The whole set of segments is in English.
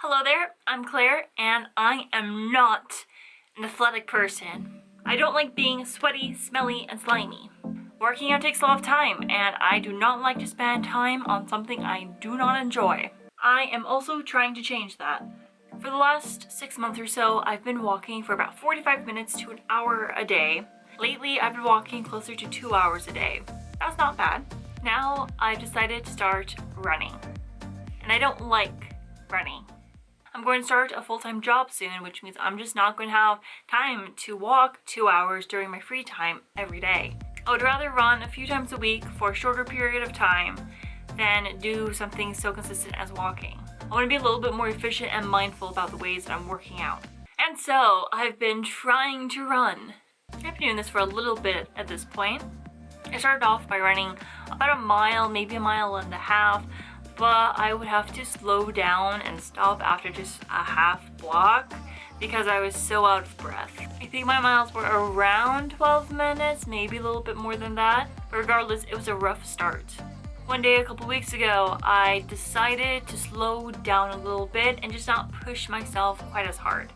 Hello there, I'm Claire, and I am not an athletic person. I don't like being sweaty, smelly, and slimy. Working out takes a lot of time, and I do not like to spend time on something I do not enjoy. I am also trying to change that. For the last 6 months or so, I've been walking for about 45 minutes to an hour a day. Lately, I've been walking closer to 2 hours a day. That's not bad. Now, I've decided to start running. And I don't like running. I'm going to start a full-time job soon, which means I'm just not going to have time to walk 2 hours during my free time every day. I would rather run a few times a week for a shorter period of time than do something so consistent as walking. I want to be a little bit more efficient and mindful about the ways that I'm working out. And so I've been trying to run. I've been doing this for a little bit at this point. I started off by running about a mile, maybe a mile and a half, but I would have to slow down and stop after just a half block because I was so out of breath. I think my miles were around 12 minutes, maybe a little bit more than that. But regardless, it was a rough start. One day a couple weeks ago, I decided to slow down a little bit and just not push myself quite as hard.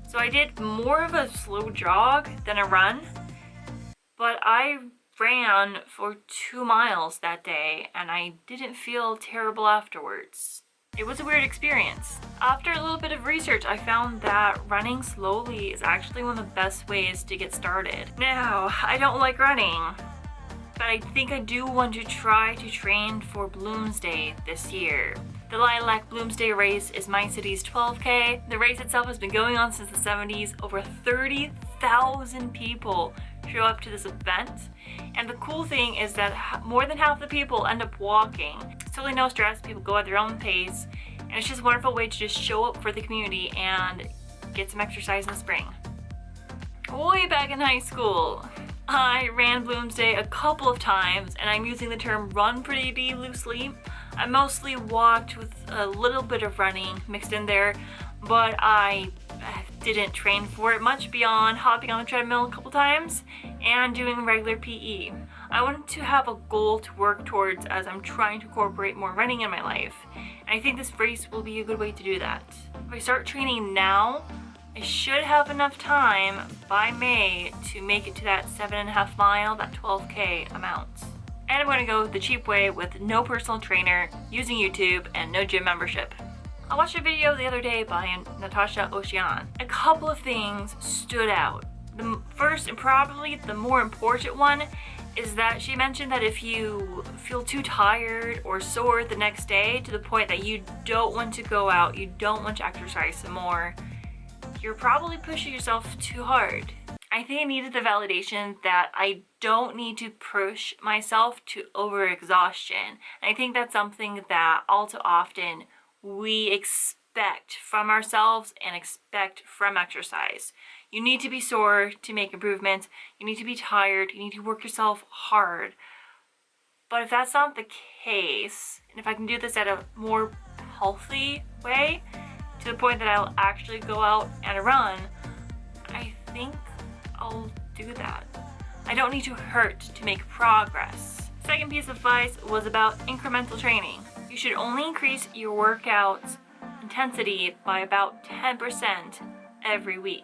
So I did more of a slow jog than a run, but I ran for 2 miles that day and I didn't feel terrible afterwards. It was a weird experience. After a little bit of research, I found that running slowly is actually one of the best ways to get started. Now, I don't like running, but I think I do want to try to train for Bloomsday this year. The Lilac Bloomsday race is my city's 12K. The race itself has been going on since the 70s. Over 30,000 people show up to this event. And the cool thing is that more than half the people end up walking. It's totally no stress, people go at their own pace. And it's just a wonderful way to just show up for the community and get some exercise in the spring. Way back in high school, I ran Bloomsday a couple of times, and I'm using the term run pretty loosely. I mostly walked with a little bit of running mixed in there, but I didn't train for it much beyond hopping on the treadmill a couple times and doing regular PE. I wanted to have a goal to work towards as I'm trying to incorporate more running in my life, and I think this race will be a good way to do that. If I start training now, I should have enough time by May to make it to that 7.5 mile, that 12K amount. And I'm going to go the cheap way with no personal trainer, using YouTube, and no gym membership. I watched a video the other day by Natasha Ocean. A couple of things stood out. The first, and probably the more important one, is that she mentioned that if you feel too tired or sore the next day to the point that you don't want to go out, you don't want to exercise some more, you're probably pushing yourself too hard. I think I needed the validation that I don't need to push myself to overexhaustion. And I think that's something that all too often we expect from ourselves and expect from exercise. You need to be sore to make improvements. You need to be tired. You need to work yourself hard. But if that's not the case, and if I can do this at a more healthy way, to the point that I'll actually go out and run, I think I'll do that. I don't need to hurt to make progress. Second piece of advice was about incremental training. You should only increase your workout intensity by about 10% every week.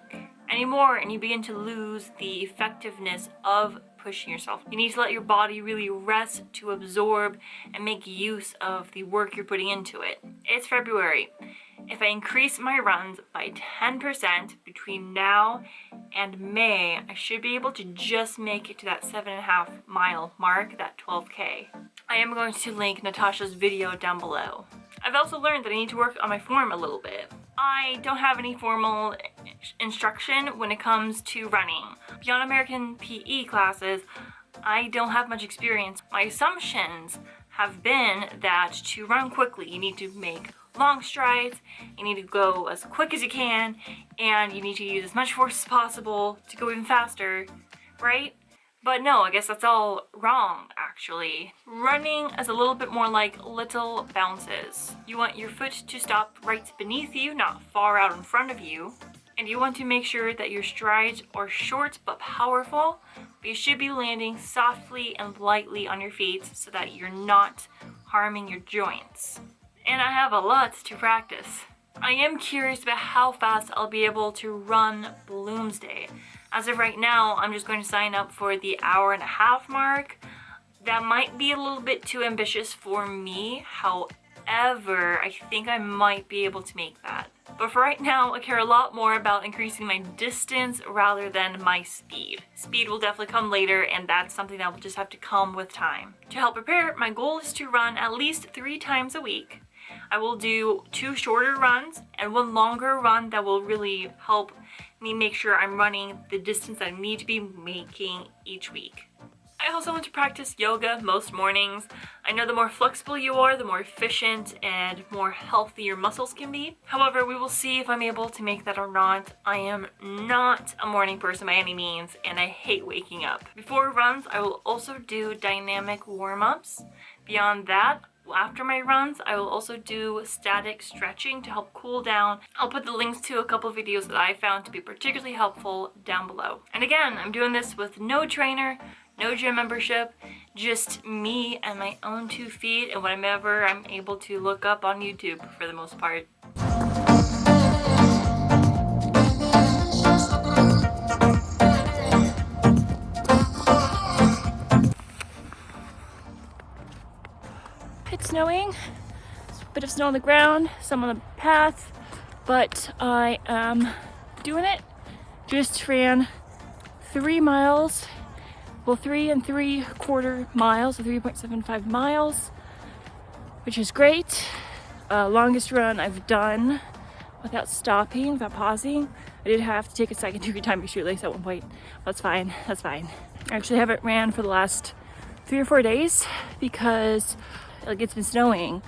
Any more and you begin to lose the effectiveness of pushing yourself. You need to let your body really rest to absorb and make use of the work you're putting into it. It's February. If I increase my runs by 10% between now and May, I should be able to just make it to that 7.5 mile mark, that 12K. I am going to link Natasha's video down below. I've also learned that I need to work on my form a little bit. I don't have any formal instruction when it comes to running. Beyond American PE classes, I don't have much experience. My assumptions have been that to run quickly, you need to make long strides, you need to go as quick as you can, and you need to use as much force as possible to go even faster, right? But no, I guess that's all wrong, actually. Running is a little bit more like little bounces. You want your foot to stop right beneath you, not far out in front of you. And you want to make sure that your strides are short but powerful, but you should be landing softly and lightly on your feet so that you're not harming your joints. And I have a lot to practice. I am curious about how fast I'll be able to run Bloomsday. As of right now, I'm just going to sign up for the hour-and-a-half mark. That might be a little bit too ambitious for me. However, I think I might be able to make that. But for right now, I care a lot more about increasing my distance rather than my speed. Speed will definitely come later, and that's something that will just have to come with time. To help prepare, my goal is to run at least 3 times a week. I will do 2 shorter runs and 1 longer run that will really help me make sure I'm running the distance I need to be making each week. I also want to practice yoga most mornings. I know the more flexible you are, the more efficient and more healthy your muscles can be. However, we will see if I'm able to make that or not. I am not a morning person by any means, and I hate waking up. Before runs, I will also do dynamic warm-ups. Beyond that, after my runs, I will also do static stretching to help cool down. I'll put the links to a couple of videos that I found to be particularly helpful down below. And again, I'm doing this with no trainer, no gym membership, just me and my own 2 feet and whatever I'm able to look up on YouTube for the most part. It's snowing. There's a bit of snow on the ground, some on the path, but I am doing it. Just ran 3 miles. Well, 3 3/4 miles, so 3.75 miles, which is great. Longest run I've done without stopping, without pausing. I did have to take a second to retie my shoelace at one point. That's fine, that's fine. I actually haven't ran for the last 3 or 4 days because it's been snowing.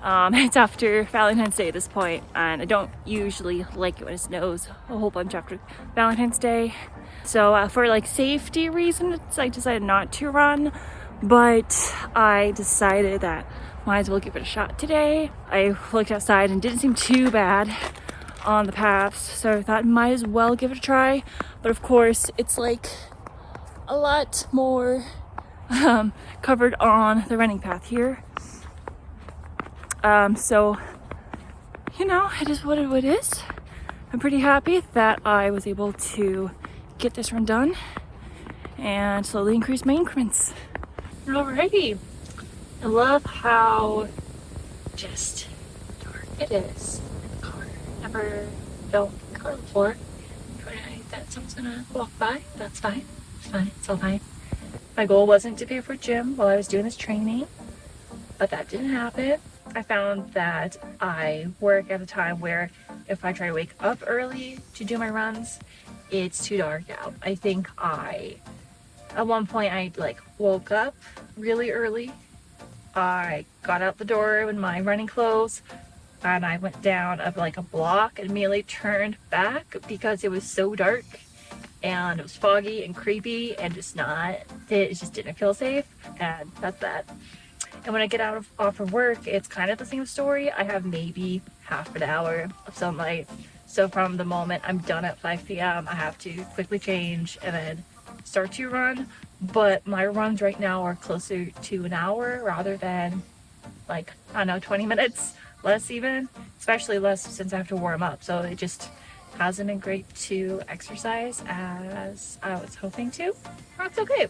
It's after Valentine's Day at this point, and I don't usually like it when it snows a whole bunch after Valentine's Day. So for safety reasons, I decided not to run, but I decided that might as well give it a shot today. I looked outside and didn't seem too bad on the paths, so I thought might as well give it a try. But of course, it's a lot more covered on the running path here. So, it is what it is. I'm pretty happy that I was able to get this run done and slowly increase my increments. Alrighty. I love how just dark it is in the car. Never felt in the car before. That someone's gonna walk by. That's fine. It's fine. It's all fine. My goal wasn't to pay for gym while I was doing this training, but that didn't happen. I found that I work at a time where if I try to wake up early to do my runs, it's too dark out. I think at one point I woke up really early. I got out the door in my running clothes and I went down a block and immediately turned back because it was so dark and it was foggy and creepy and it just didn't feel safe, and that's that. And when I get off of work, it's kind of the same story. I have maybe half an hour of sunlight. So from the moment I'm done at 5 p.m., I have to quickly change and then start to run. But my runs right now are closer to an hour rather than 20 minutes, less even, especially less since I have to warm up. So it just hasn't been great to exercise as I was hoping to. That's okay.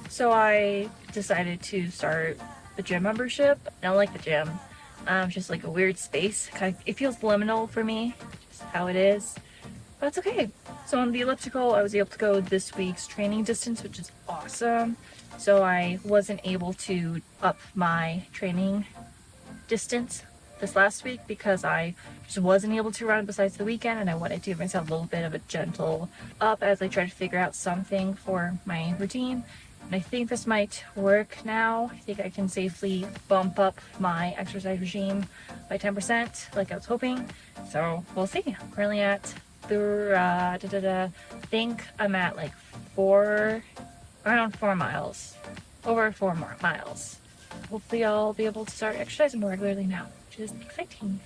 So I decided to start the gym membership. I don't like the gym. It's just a weird space. It feels liminal for me, just how it is. But it's okay. So on the elliptical, I was able to go this week's training distance, which is awesome. So I wasn't able to up my training distance this last week because I just wasn't able to run besides the weekend, and I wanted to give myself a little bit of a gentle up as I try to figure out something for my routine. And I think this might work now. I think I can safely bump up my exercise regime by 10% like I was hoping. So we'll see. I'm currently at I think I'm at around 4 miles. Over 4 more miles. Hopefully I'll be able to start exercising more regularly now, which is exciting.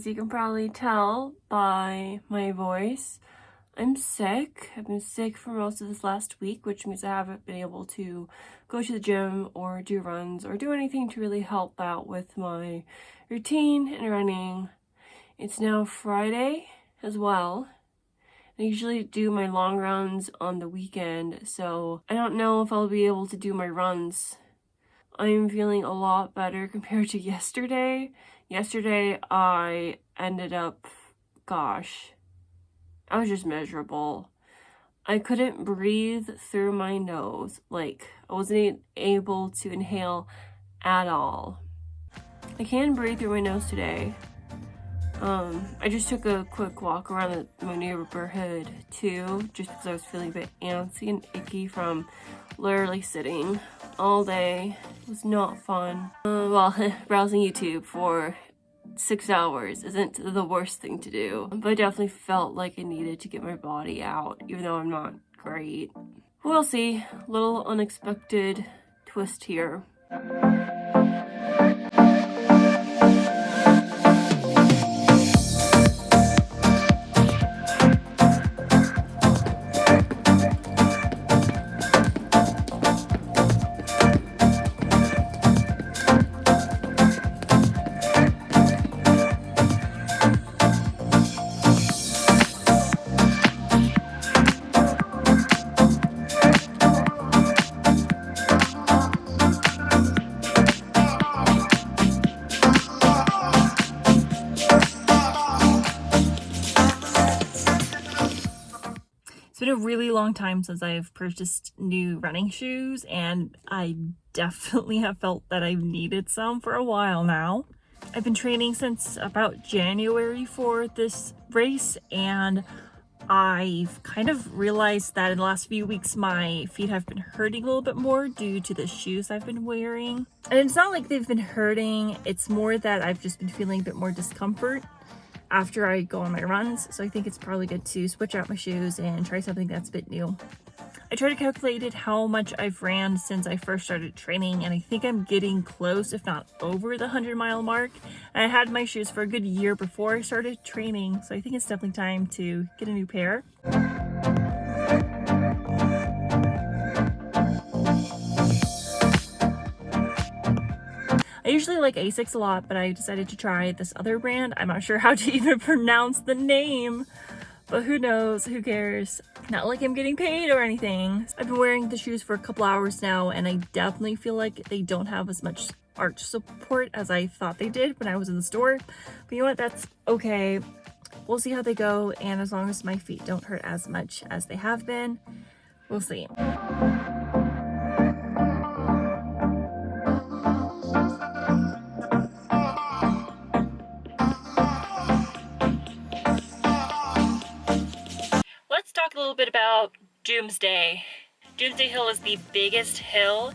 as you can probably tell by my voice, I'm sick. I've been sick for most of this last week, which means I haven't been able to go to the gym or do runs or do anything to really help out with my routine and running. It's now Friday as well. I usually do my long runs on the weekend, so I don't know if I'll be able to do my runs. I'm feeling a lot better compared to yesterday. Yesterday, I ended up, gosh, I was just miserable. I couldn't breathe through my nose. Like, I wasn't able to inhale at all. I can breathe through my nose today. I just took a quick walk around my neighborhood too, just because I was feeling a bit antsy and icky from literally sitting all day. It was not fun. Well, browsing YouTube for 6 hours isn't the worst thing to do, but I definitely felt like I needed to get my body out, even though I'm not great. We'll see. A little unexpected twist here. It's been a really long time since I've purchased new running shoes, and I definitely have felt that I've needed some for a while now. I've been training since about January for this race, and I've kind of realized that in the last few weeks my feet have been hurting a little bit more due to the shoes I've been wearing. And it's not like they've been hurting, it's more that I've just been feeling a bit more discomfort after I go on my runs, so I think it's probably good to switch out my shoes and try something that's a bit new. I tried to calculate how much I've ran since I first started training, and I think I'm getting close, if not over, the 100-mile mark. And I had my shoes for a good year before I started training, so I think it's definitely time to get a new pair. I usually like Asics a lot, but I decided to try this other brand. I'm not sure how to even pronounce the name, but who knows, who cares? Not like I'm getting paid or anything. I've been wearing the shoes for a couple hours now, and I definitely feel like they don't have as much arch support as I thought they did when I was in the store. But you know what, that's okay. We'll see how they go, and as long as my feet don't hurt as much as they have been, we'll see. Let's talk a little bit about Doomsday. Doomsday Hill is the biggest hill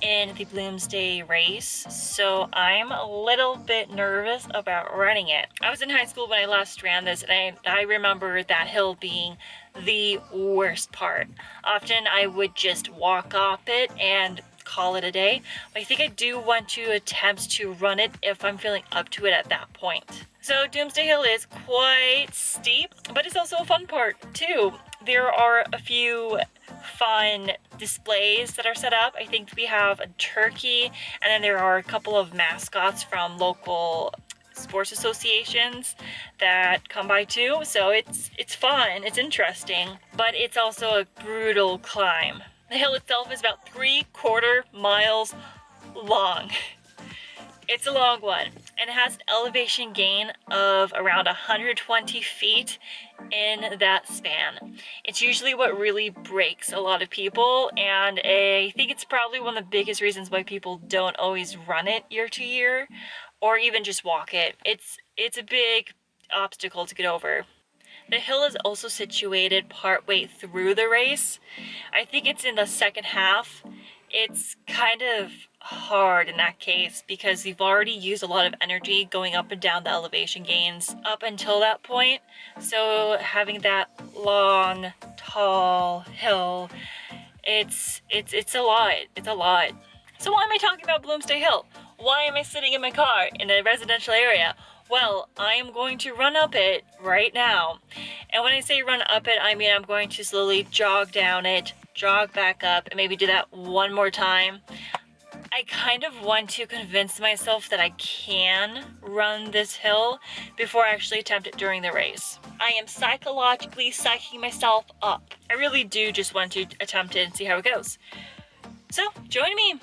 in the Bloomsday race, so I'm a little bit nervous about running it. I was in high school when I last ran this, and I remember that hill being the worst part. Often I would just walk off it and call it a day, but I think I do want to attempt to run it if I'm feeling up to it at that point. So Doomsday Hill is quite steep, but it's also a fun part too. There are a few fun displays that are set up. I think we have a turkey, and then there are a couple of mascots from local sports associations that come by too. So it's fun, it's interesting, but it's also a brutal climb. The hill itself is about 3/4 miles long. It's a long one, and it has an elevation gain of around 120 feet in that span. It's usually what really breaks a lot of people, and I think it's probably one of the biggest reasons why people don't always run it year to year, or even just walk it. It's a big obstacle to get over. The hill is also situated partway through the race. I think it's in the second half. It's kind of hard in that case because you've already used a lot of energy going up and down the elevation gains up until that point. So having that long, tall hill, it's a lot. It's a lot. So why am I talking about Bloomsday Hill? Why am I sitting in my car in a residential area? Well, I am going to run up it right now. And when I say run up it, I mean I'm going to slowly jog down it, jog back up, and maybe do that one more time. I kind of want to convince myself that I can run this hill before I actually attempt it during the race. I am psychologically psyching myself up. I really do just want to attempt it and see how it goes. So, join me.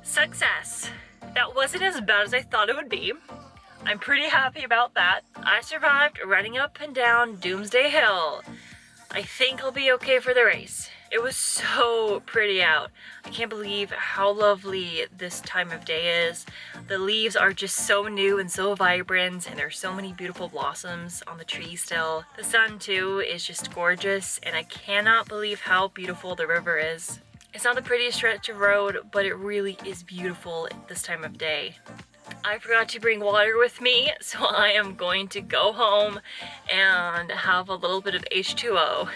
Success. That wasn't as bad as I thought it would be. I'm pretty happy about that. I survived running up and down Doomsday Hill. I think I'll be okay for the race. It was so pretty out. I can't believe how lovely this time of day is. The leaves are just so new and so vibrant, and there's so many beautiful blossoms on the tree still. The sun too is just gorgeous, and I cannot believe how beautiful the river is. It's not the prettiest stretch of road, but it really is beautiful this time of day. I forgot to bring water with me, so I am going to go home and have a little bit of H2O.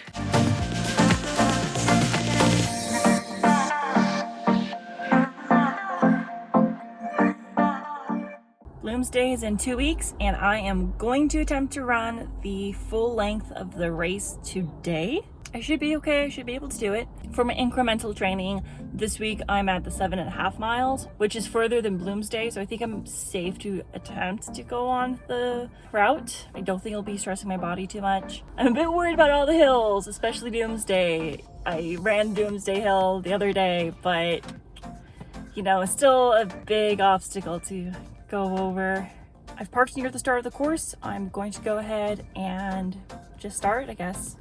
Bloomsday is in 2 weeks, and I am going to attempt to run the full length of the race today. I should be okay, I should be able to do it. For my incremental training, this week I'm at the 7.5 miles, which is further than Bloomsday, so I think I'm safe to attempt to go on the route. I don't think it'll be stressing my body too much. I'm a bit worried about all the hills, especially Doomsday. I ran Doomsday Hill the other day, but you know, it's still a big obstacle to go over. I've parked near the start of the course. I'm going to go ahead and just start, I guess.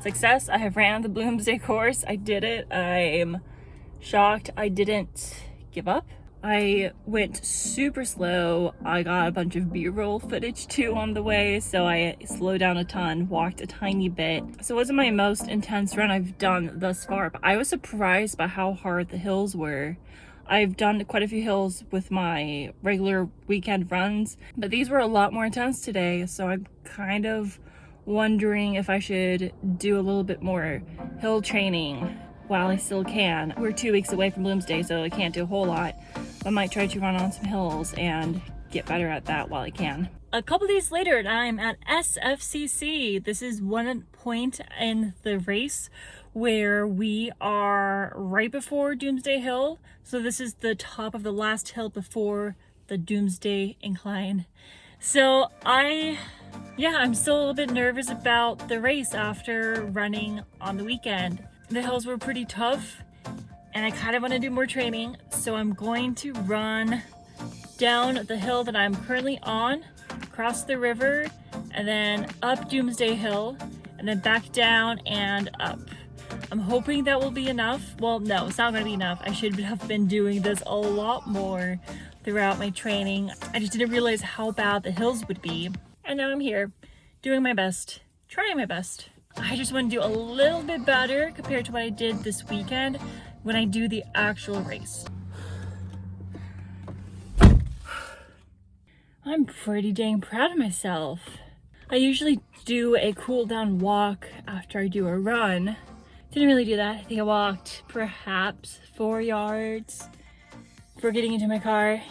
Success, I have ran the Bloomsday course. I did it. I'm shocked I didn't give up. I went super slow. I got a bunch of B-roll footage too on the way, so I slowed down a ton, walked a tiny bit. So it wasn't my most intense run I've done thus far, but I was surprised by how hard the hills were. I've done quite a few hills with my regular weekend runs, but these were a lot more intense today, so I'm kind of wondering if I should do a little bit more hill training while I still can. We're 2 weeks away from Bloomsday, so I can't do a whole lot. I might try to run on some hills and get better at that while I can. A couple days later, and I'm at SFCC. This is one point in the race where we are right before Doomsday Hill. So this is the top of the last hill before the Doomsday Incline. So I'm still a little bit nervous about the race after running on the weekend. The hills were pretty tough and I kind of want to do more training. So I'm going to run down the hill that I'm currently on, across the river, and then up Doomsday Hill, and then back down and up. I'm hoping that will be enough. Well, no, it's not going to be enough. I should have been doing this a lot more throughout my training. I just didn't realize how bad the hills would be. And now I'm here, doing my best, trying my best. I just want to do a little bit better compared to what I did this weekend when I do the actual race. I'm pretty dang proud of myself. I usually do a cool down walk after I do a run. Didn't really do that. I think I walked perhaps 4 yards before getting into my car.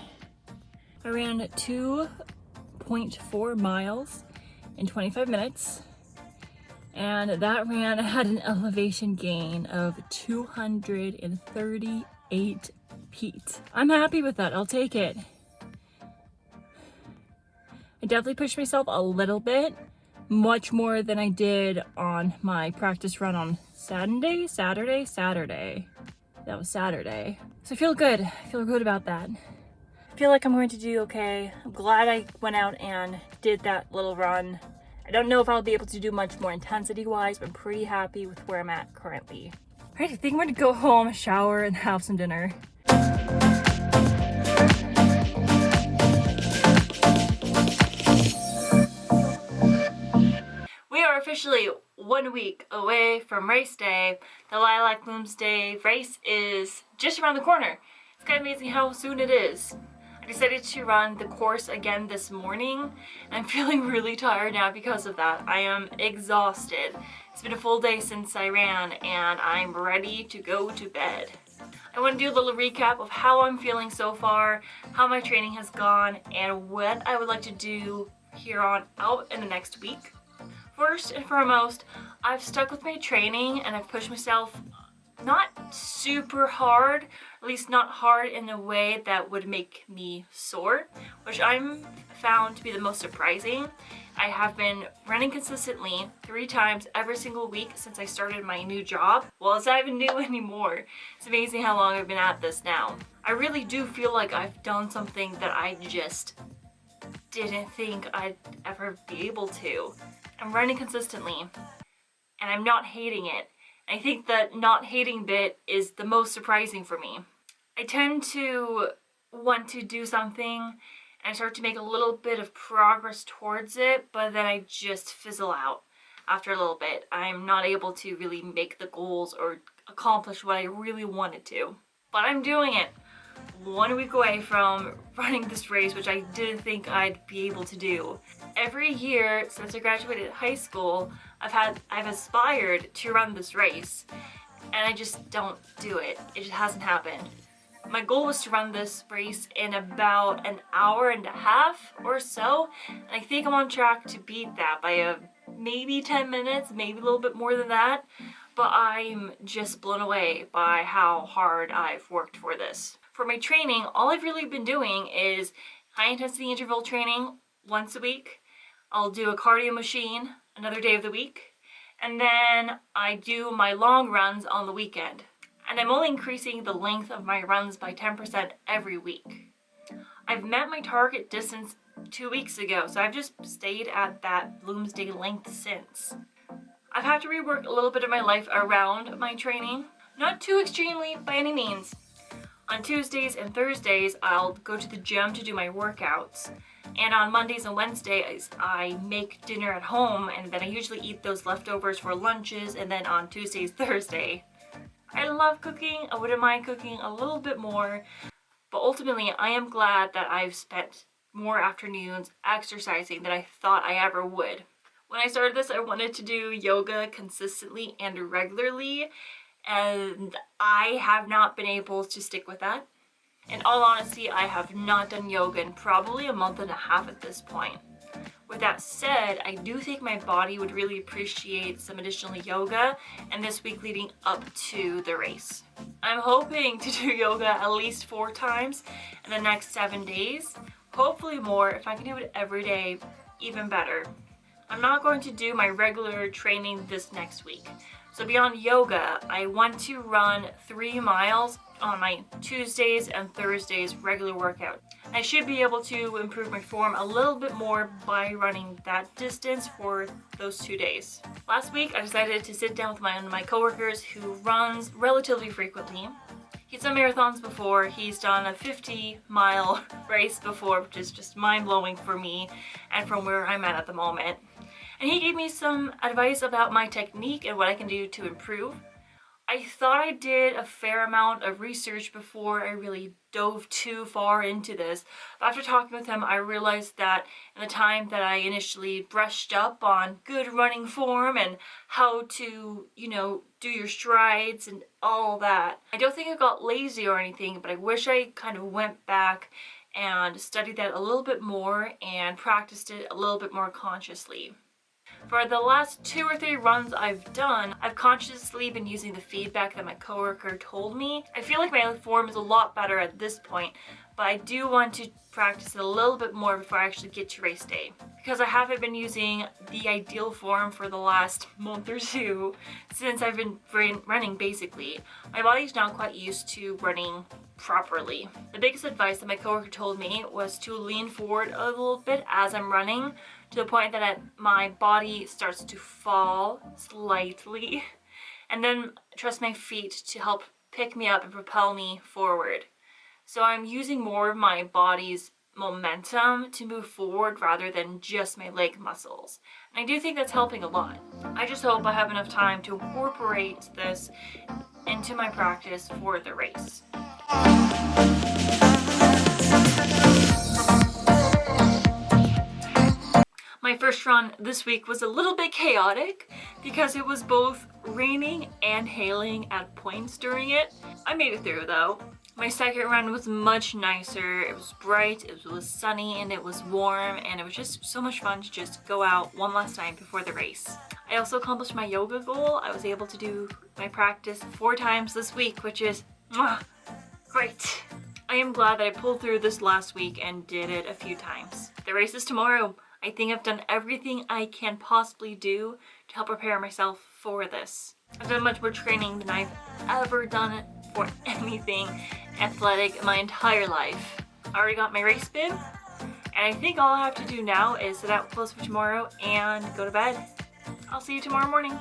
I ran 2.4 miles in 25 minutes. And that ran had an elevation gain of 238 feet. I'm happy with that. I'll take it. I definitely pushed myself a little bit, much more than I did on my practice run on Saturday. That was Saturday. So I feel good. I feel good about that. I feel like I'm going to do okay. I'm glad I went out and did that little run. I don't know if I'll be able to do much more intensity-wise, but I'm pretty happy with where I'm at currently. All right, I think I'm going to go home, shower, and have some dinner. We are officially 1 week away from race day. The Lilac Bloomsday race is just around the corner. It's kind of amazing how soon it is. I decided to run the course again this morning, and I'm feeling really tired now because of that. I am exhausted. It's been a full day since I ran, and I'm ready to go to bed. I want to do a little recap of how I'm feeling so far, how my training has gone, and what I would like to do here on out in the next week. First and foremost, I've stuck with my training and I've pushed myself not super hard, at least not hard in a way that would make me sore, which I'm found to be the most surprising. I have been running consistently 3 times every single week since I started my new job. Well, it's not even new anymore. It's amazing how long I've been at this now. I really do feel like I've done something that I just didn't think I'd ever be able to. I'm running consistently and I'm not hating it. I think that not hating bit is the most surprising for me. I tend to want to do something and I start to make a little bit of progress towards it, but then I just fizzle out after a little bit. I'm not able to really make the goals or accomplish what I really wanted to. But I'm doing it. 1 week away from running this race, which I didn't think I'd be able to do. Every year since I graduated high school, I've aspired to run this race, and I just don't do it. It just hasn't happened. My goal was to run this race in about an hour and a half or so, and I think I'm on track to beat that by maybe 10 minutes, maybe a little bit more than that, but I'm just blown away by how hard I've worked for this. For my training, all I've really been doing is high intensity interval training once a week. I'll do a cardio machine another day of the week, and then I do my long runs on the weekend. And I'm only increasing the length of my runs by 10% every week. I've met my target distance 2 weeks ago, so I've just stayed at that Bloomsday length since. I've had to rework a little bit of my life around my training. Not too extremely by any means. On Tuesdays and Thursdays, I'll go to the gym to do my workouts. And on Mondays and Wednesdays, I make dinner at home, and then I usually eat those leftovers for lunches, and then on Tuesdays, Thursday. I love cooking. I wouldn't mind cooking a little bit more, but ultimately I am glad that I've spent more afternoons exercising than I thought I ever would. When I started this, I wanted to do yoga consistently and regularly, and I have not been able to stick with that. In all honesty, I have not done yoga in probably a month and a half at this point. With that said, I do think my body would really appreciate some additional yoga and this week leading up to the race. I'm hoping to do yoga at least 4 times in the next 7 days. Hopefully more. If I can do it every day, even better. I'm not going to do my regular training this next week. So beyond yoga, I want to run 3 miles on my Tuesdays and Thursdays regular workout. I should be able to improve my form a little bit more by running that distance for those 2 days. Last week, I decided to sit down with one of my coworkers who runs relatively frequently. He's done marathons before. He's done a 50-mile race before, which is just mind-blowing for me and from where I'm at the moment. And he gave me some advice about my technique and what I can do to improve. I thought I did a fair amount of research before I really dove too far into this. But after talking with him, I realized that in the time that I initially brushed up on good running form and how to, do your strides and all that, I don't think I got lazy or anything, but I wish I kind of went back and studied that a little bit more and practiced it a little bit more consciously. For the last 2 or 3 runs I've done, I've consciously been using the feedback that my coworker told me. I feel like my form is a lot better at this point, but I do want to practice it a little bit more before I actually get to race day. Because I haven't been using the ideal form for the last month or 2 since I've been running basically. My body's not quite used to running properly. The biggest advice that my coworker told me was to lean forward a little bit as I'm running, to the point that my body starts to fall slightly, and then trust my feet to help pick me up and propel me forward. So I'm using more of my body's momentum to move forward rather than just my leg muscles. And I do think that's helping a lot. I just hope I have enough time to incorporate this into my practice for the race. My first run this week was a little bit chaotic because it was both raining and hailing at points during it. I made it through though. My second run was much nicer. It was bright, it was sunny, and it was warm, and it was just so much fun to just go out one last time before the race. I also accomplished my yoga goal. I was able to do my practice 4 times this week, which is great. I am glad that I pulled through this last week and did it a few times. The race is tomorrow. I think I've done everything I can possibly do to help prepare myself for this. I've done much more training than I've ever done it for anything athletic in my entire life. I already got my race bib, and I think all I have to do now is set out clothes for tomorrow and go to bed. I'll see you tomorrow morning.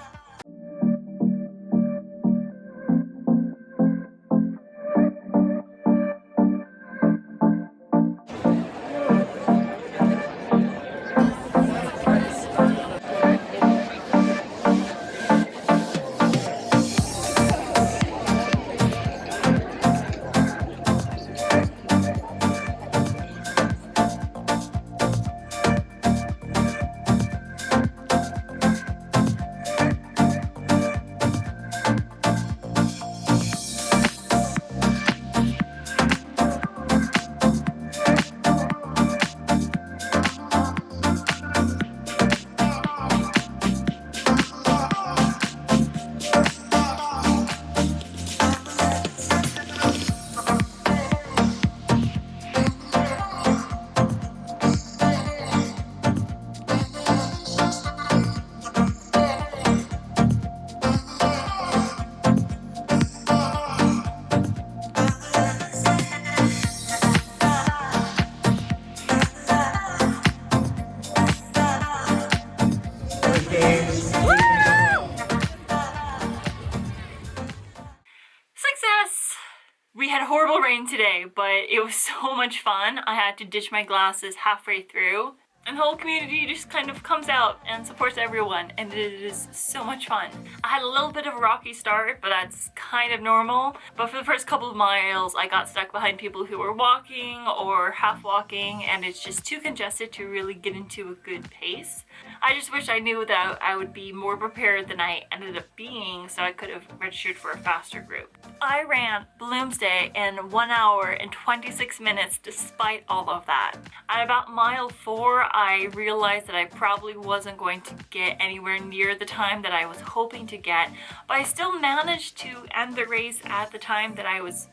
day, but it was so much fun. I had to ditch my glasses halfway through. And the whole community just kind of comes out and supports everyone, and it is so much fun. I had a little bit of a rocky start, but that's kind of normal. But for the first couple of miles, I got stuck behind people who were walking or half walking, and it's just too congested to really get into a good pace. I just wish I knew that I would be more prepared than I ended up being, so I could have registered for a faster group. I ran Bloomsday in 1 hour and 26 minutes despite all of that. At about mile 4, I realized that I probably wasn't going to get anywhere near the time that I was hoping to get, but I still managed to end the race at the time that I was,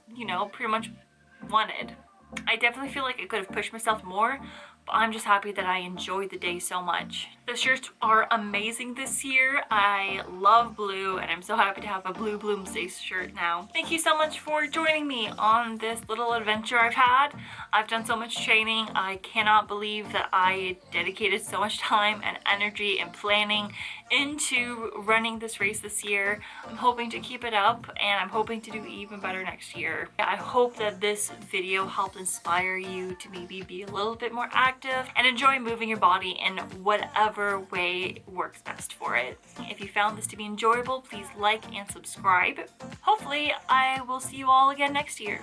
pretty much wanted. I definitely feel like I could have pushed myself more, but I'm just happy that I enjoyed the day so much. The shirts are amazing this year. I love blue, and I'm so happy to have a blue Bloomsday shirt now. Thank you so much for joining me on this little adventure I've had. I've done so much training. I cannot believe that I dedicated so much time and energy and planning into running this race this year. I'm hoping to keep it up, and I'm hoping to do even better next year. I hope that this video helped inspire you to maybe be a little bit more active and enjoy moving your body in whatever way works best for it. If you found this to be enjoyable, please like and subscribe. Hopefully, I will see you all again next year.